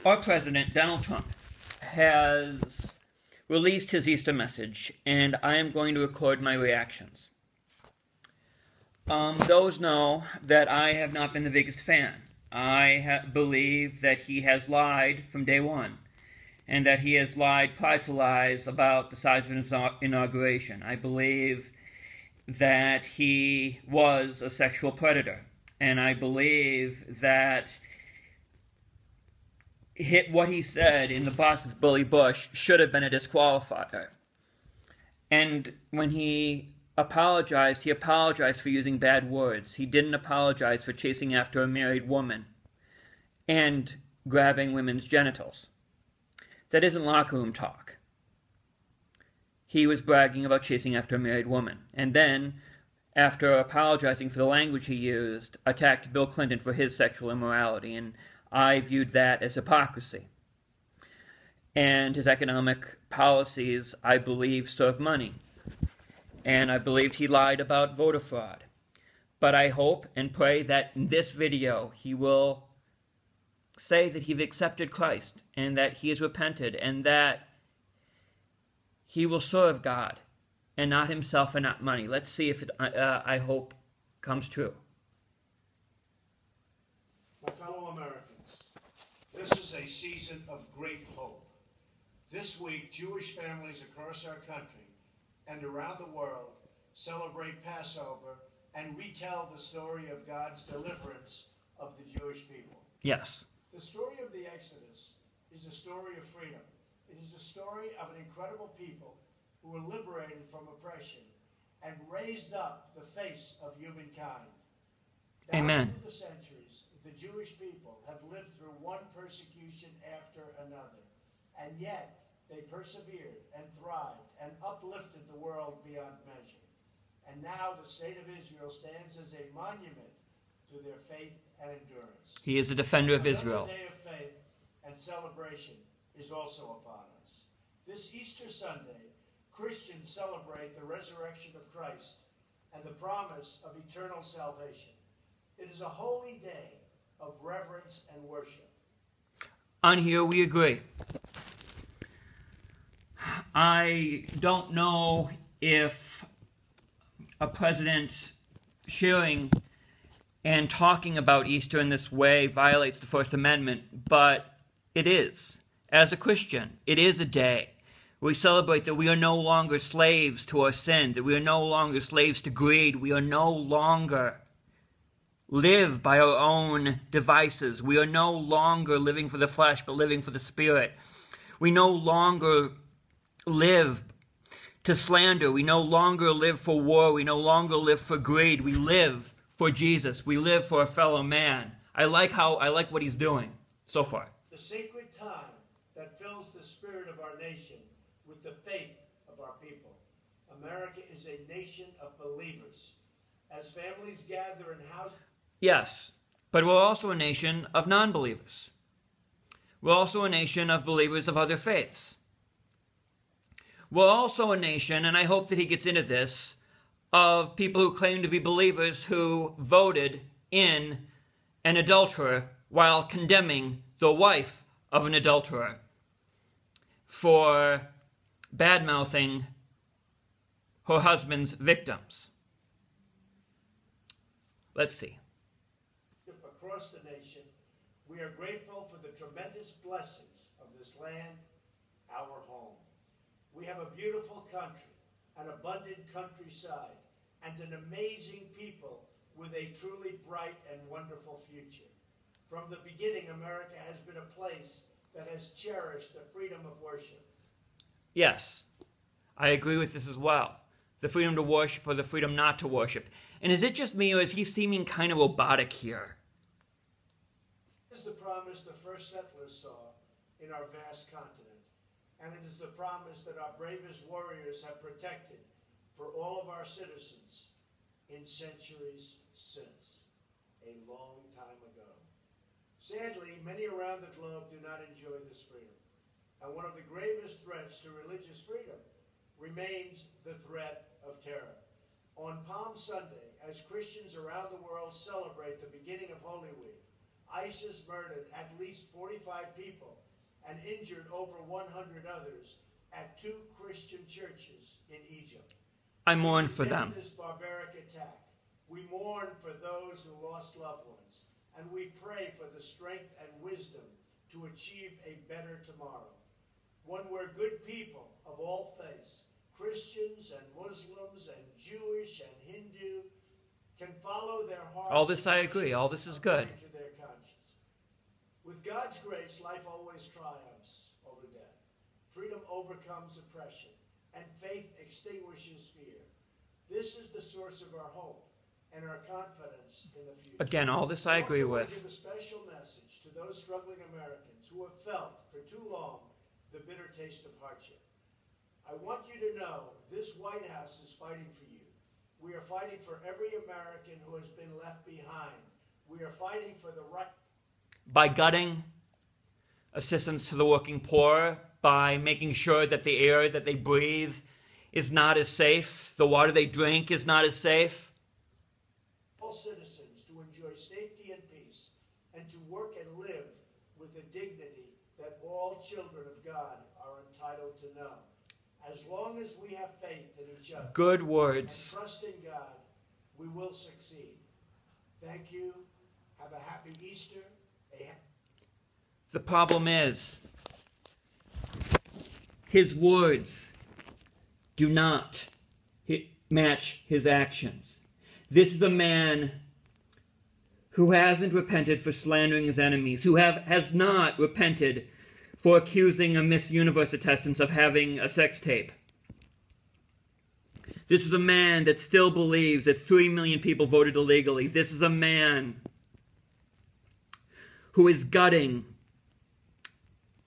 Our president, Donald Trump, has released his Easter message, and I am going to record my reactions. Those know that I have not been the biggest fan. I believe that he has lied from day one, and that he has lied prideful lies about the size of his inauguration. I believe that he was a sexual predator, and I believe that what he said in the box with Billy Bush should have been a disqualifier. And when he apologized for using bad words. He didn't apologize for chasing after a married woman and grabbing women's genitals. That isn't locker room talk. He was bragging about chasing after a married woman. And then, after apologizing for the language he used, attacked Bill Clinton for his sexual immorality. And I viewed that as hypocrisy. And his economic policies, I believe, serve money. And I believed he lied about voter fraud. But I hope and pray that in this video he will say that he's accepted Christ and that he has repented and that he will serve God and not himself and not money. Let's see if it, I hope, comes true. My fellow Americans, this is a season of great hope. This week, Jewish families across our country and around the world celebrate Passover and retell the story of God's deliverance of the Jewish people. Yes. The story of the Exodus is a story of freedom. It is a story of an incredible people who were liberated from oppression and raised up the face of humankind. Amen. Through the centuries, the Jewish people have lived through one persecution after another, and yet they persevered and thrived and uplifted the world beyond measure. And now the state of Israel stands as a monument to their faith and endurance. He is a defender of Israel. Another day of faith and celebration is also upon us. This Easter Sunday, Christians celebrate the resurrection of Christ and the promise of eternal salvation. It is a holy day of reverence and worship. On here we agree. I don't know if a president sharing and talking about Easter in this way violates the First Amendment, but it is. As a Christian, it is a day. We celebrate that we are no longer slaves to our sin, that we are no longer slaves to greed, we are no longer live by our own devices. We are no longer living for the flesh, but living for the Spirit. We no longer live to slander. We no longer live for war. We no longer live for greed. We live for Jesus. We live for a fellow man. I like what he's doing so far. The sacred time that fills the spirit of our nation with the faith of our people. America is a nation of believers. As families gather in houses. Yes, but we're also a nation of non-believers. We're also a nation of believers of other faiths. We're also a nation, and I hope that he gets into this, of people who claim to be believers who voted in an adulterer while condemning the wife of an adulterer for bad-mouthing her husband's victims. Let's see. Across the nation, we are grateful for the tremendous blessings of this land, our home. We have a beautiful country, an abundant countryside, and an amazing people with a truly bright and wonderful future. From the beginning, America has been a place that has cherished the freedom of worship. Yes, I agree with this as well. The freedom to worship or the freedom not to worship. And is it just me, or is he seeming kind of robotic here? This is the promise the first settlers saw in our vast continent. And it is the promise that our bravest warriors have protected for all of our citizens in centuries since, a long time ago. Sadly, many around the globe do not enjoy this freedom. And one of the gravest threats to religious freedom remains the threat of terror. On Palm Sunday, as Christians around the world celebrate the beginning of Holy Week, ISIS murdered at least 45 people and injured over 100 others at 2 Christian churches in Egypt. I mourn for In them. this barbaric attack, we mourn for those who lost loved ones, and we pray for the strength and wisdom to achieve a better tomorrow. One where good people of all faiths, Christians and Muslims and Jewish and Hindu, can follow their hearts. All this I agree. All this is good. according to their conscience. With God's grace, life always triumphs over death. Freedom overcomes oppression, and faith extinguishes fear. This is the source of our hope and our confidence in the future. Again, all this I agree also want to with. give a special message to those struggling Americans who have felt for too long the bitter taste of hardship. I want you to know this White House is fighting for you. We are fighting for every American who has been left behind. We are fighting for the right. By gutting assistance to the working poor, by making sure that the air that they breathe is not as safe, the water they drink is not as safe. All citizens to enjoy safety and peace, and to work and live with the dignity that all children of God are entitled to know. As long as we have faith in each other Good and words. trust in God, we will succeed. Thank you. Have a happy Easter. The problem is, his words do not match his actions. This is a man who hasn't repented for slandering his enemies, who has not repented for accusing a Miss Universe contestant of having a sex tape. This is a man that still believes that 3 million people voted illegally. This is a man who is gutting